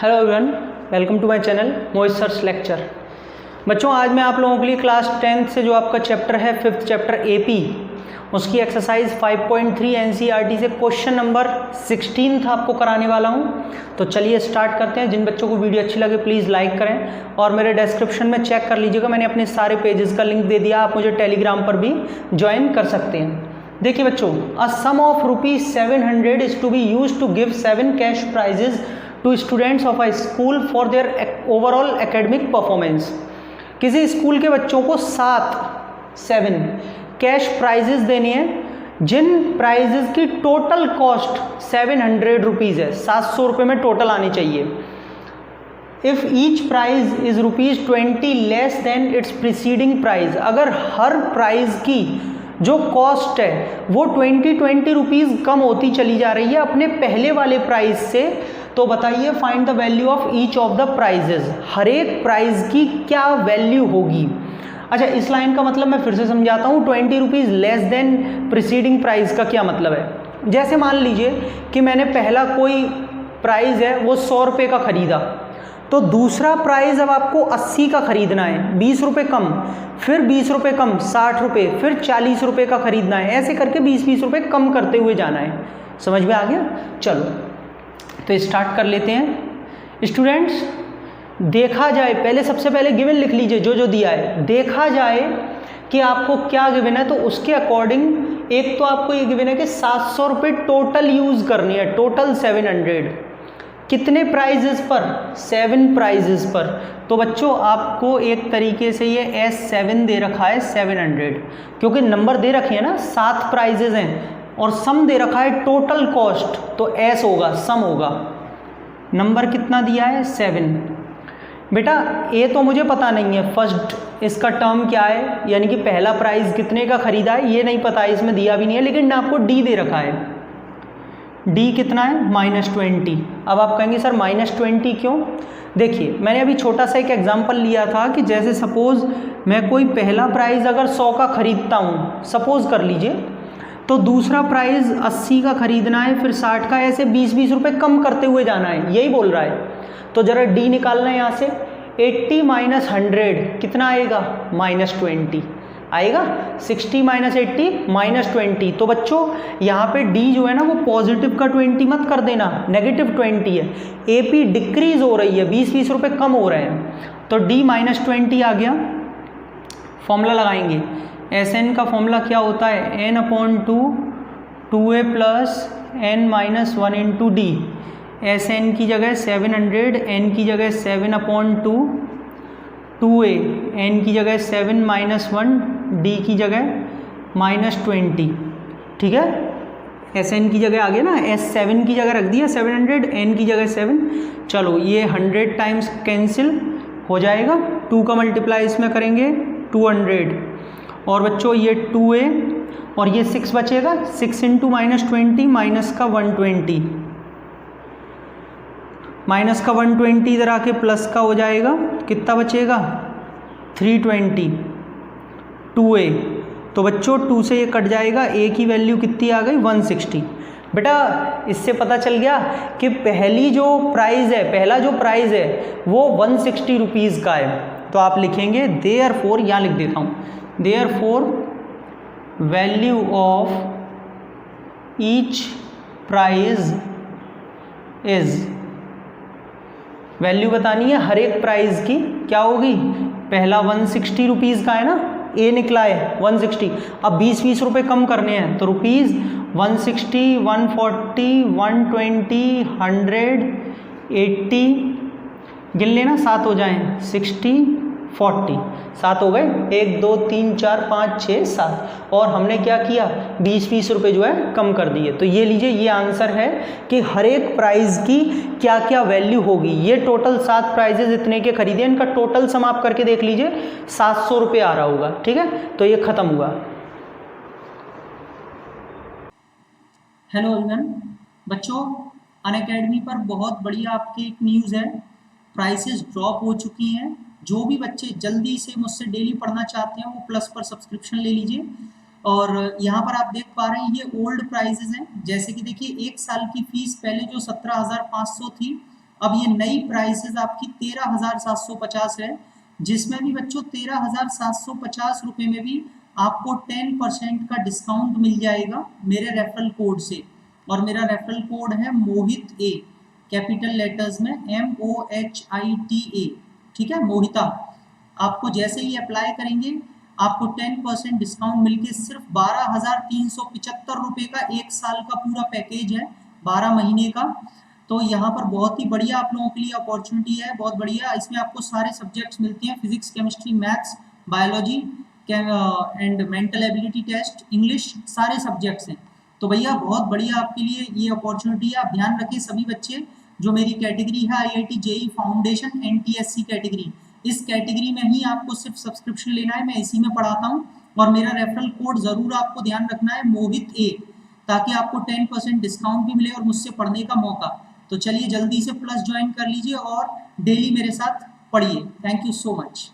Hello everyone, welcome to my channel Mohit sir's lecture. बच्चों, आज मैं आप लोगों के लिए क्लास 10th से जो आपका चैप्टर है 5th चैप्टर एपी, उसकी एक्सरसाइज 5.3 एनसीईआरटी से क्वेश्चन नंबर 16 आपको कराने वाला हूं। तो चलिए स्टार्ट करते हैं। जिन बच्चों को वीडियो अच्छी लगे प्लीज़ लाइक करें और मेरे डिस्क्रिप्शन में चेक कर लीजिएगा, मैंने अपने सारे पेजेस का लिंक दे दिया, आप मुझे टेलीग्राम पर भी ज्वाइन कर सकते हैं। देखिए बच्चों, a sum of ₹700 is to be used to give 7 cash prizes to students of a school for their overall academic performance. किसी स्कूल के बच्चों को 7 कैश प्राइजेस देने हैं जिन प्राइजेस की टोटल कॉस्ट 700 रुपीज़ है, 700 रुपये में टोटल आनी चाहिए। If each prize is ₹20 less than its preceding prize, अगर हर प्राइज की जो कॉस्ट है वो 20 रुपीज़ कम होती चली जा रही है अपने पहले वाले प्राइस से, तो बताइए find the value of each of the prizes, हर एक प्राइज की क्या वैल्यू होगी। अच्छा, इस लाइन का मतलब मैं फिर से समझाता हूँ। 20 rupees less than preceding price का क्या मतलब है। जैसे मान लीजिए कि मैंने पहला कोई प्राइस है वो 100 रुपये का खरीदा, तो दूसरा प्राइस अब आपको 80 का खरीदना है, 20 रुपये कम, फिर 20 रुपये कम 60 रुपये, फिर 40 रुपये का खरीदना है, ऐसे करके 20-20 रुपये कम करते हुए जाना है। समझ में आ गया? चलो तो स्टार्ट कर लेते हैं। स्टूडेंट्स, देखा जाए, पहले सबसे पहले गिवन लिख लीजिए जो जो दिया है। देखा जाए कि आपको क्या गिवन है, तो उसके अकॉर्डिंग एक तो आपको ये गिवन है कि 700 रुपये टोटल यूज़ करनी है, टोटल 700। कितने प्राइजेस पर? 7 प्राइजेस पर। तो बच्चों आपको एक तरीके से ये S7 दे रखा है 700, क्योंकि नंबर दे रखे हैं ना, 7 प्राइजेस हैं और सम दे रखा है टोटल कॉस्ट, तो S होगा, सम होगा। नंबर कितना दिया है? 7। बेटा ये तो मुझे पता नहीं है फर्स्ट इसका टर्म क्या है, यानी कि पहला प्राइस कितने का खरीदा है ये नहीं पता है, इसमें दिया भी नहीं है, लेकिन आपको D दे रखा है। D कितना है? -20। अब आप कहेंगे सर -20 क्यों? देखिए, मैंने अभी छोटा सा एक एग्जांपल लिया था कि जैसे सपोज़ मैं कोई पहला प्राइस अगर 100 का खरीदता हूँ, सपोज़ कर लीजिए, तो दूसरा प्राइस 80 का खरीदना है, फिर 60 का, ऐसे 20-20 रुपये कम करते हुए जाना है, यही बोल रहा है। तो ज़रा D निकालना है यहाँ से। 80 - 100 कितना आएगा? -20 आएगा। 60 - 80 -20। तो बच्चों यहाँ पे D जो है ना वो पॉजिटिव का 20 मत कर देना, नेगेटिव 20 है। AP डिक्रीज हो रही है, 20-20 रुपये कम हो रहे हैं, तो D -20 आ गया। फॉर्मूला लगाएंगे। Sn का फॉर्मूला क्या होता है? n/2 2a + n-1 × D। Sn की जगह 700, n की जगह 7/2, 2a, n की जगह 7 - 1, D की जगह -20। ठीक है, Sn की जगह आ गया ना, S7 की जगह रख दिया 700, n की जगह 7। चलो ये 100 टाइम्स कैंसिल हो जाएगा, 2 का मल्टीप्लाई इसमें करेंगे 200, और बच्चों ये 2a और ये 6 बचेगा, 6 × -20 माइनस का 120, माइनस का 120 इधर आके प्लस का हो जाएगा, कितना बचेगा? 320, 2a। तो बच्चों 2 से ये कट जाएगा, a की वैल्यू कितनी आ गई? 160। बेटा इससे पता चल गया कि पहली जो प्राइस है, पहला जो प्राइस है वो 160 रुपीज़ का है। तो आप लिखेंगे देयरफॉर, यहाँ लिख देता हूँ, therefore value of each prize is, value बतानी है हर एक प्राइस की, क्या होगी? पहला 160 रुपीज़ का है ना, ए निकला है 160, अब 20-20 रुपये कम करने हैं, तो रुपीज़ 160, 140, 120, 100, 80, गिन लेना, 7 हो जाएं, 60, 40, 7 हो गए, 1 2 3 4 5 6 7, और हमने क्या किया? 20-20 रुपये जो है कम कर दिए। तो ये लीजिए, ये आंसर है कि हर एक प्राइस की क्या क्या वैल्यू होगी। ये टोटल 7 प्राइजेज इतने के खरीदे, इनका टोटल सम आप करके देख लीजिए, 700 रुपये आ रहा होगा। ठीक है, तो ये खत्म हुआ। हेलो एवरीवन, बच्चों अनअकैडमी पर बहुत बढ़िया आपकी एक न्यूज़ है, प्राइसेस ड्रॉप हो चुकी हैं। जो भी बच्चे जल्दी से मुझसे डेली पढ़ना चाहते हैं वो प्लस पर सब्सक्रिप्शन ले लीजिए। और यहाँ पर आप देख पा रहे हैं ये ओल्ड प्राइजेस हैं, जैसे कि देखिए 1 साल की फीस पहले जो 17,500 थी अब ये नई प्राइसेस आपकी 13,750 है, जिसमें भी बच्चों 13,750 रुपये में भी आपको 10% का डिस्काउंट मिल जाएगा मेरे रेफरल कोड से। और मेरा रेफरल कोड है मोहित ए, कैपिटल लेटर्स में MOHITA, ठीक है, मोहिता। आपको जैसे ही अप्लाई करेंगे आपको 10% डिस्काउंट मिलके सिर्फ 12,375 रुपये का 1 साल का पूरा पैकेज है, 12 महीने का। तो यहाँ पर बहुत ही बढ़िया आप लोगों के लिए अपॉर्चुनिटी है, बहुत बढ़िया। इसमें आपको सारे सब्जेक्ट्स मिलते हैं, physics, chemistry, maths, biology and mental ability test, English, सारे सब्जेक्ट्स हैं। तो भैया बहुत बढ़िया आपके लिए ये अपॉर्चुनिटी है। आप ध्यान रखें सभी बच्चे, जो मेरी कैटेगरी है IIT JEE foundation NTSC category, इस कैटेगरी में ही आपको सिर्फ सब्सक्रिप्शन लेना है, मैं इसी में पढ़ाता हूँ। और मेरा रेफरल कोड जरूर आपको ध्यान रखना है, मोहित ए, ताकि आपको 10% डिस्काउंट भी मिले और मुझसे पढ़ने का मौका। तो चलिए जल्दी से प्लस ज्वाइन कर लीजिए और डेली मेरे साथ पढ़िए। Thank you so much.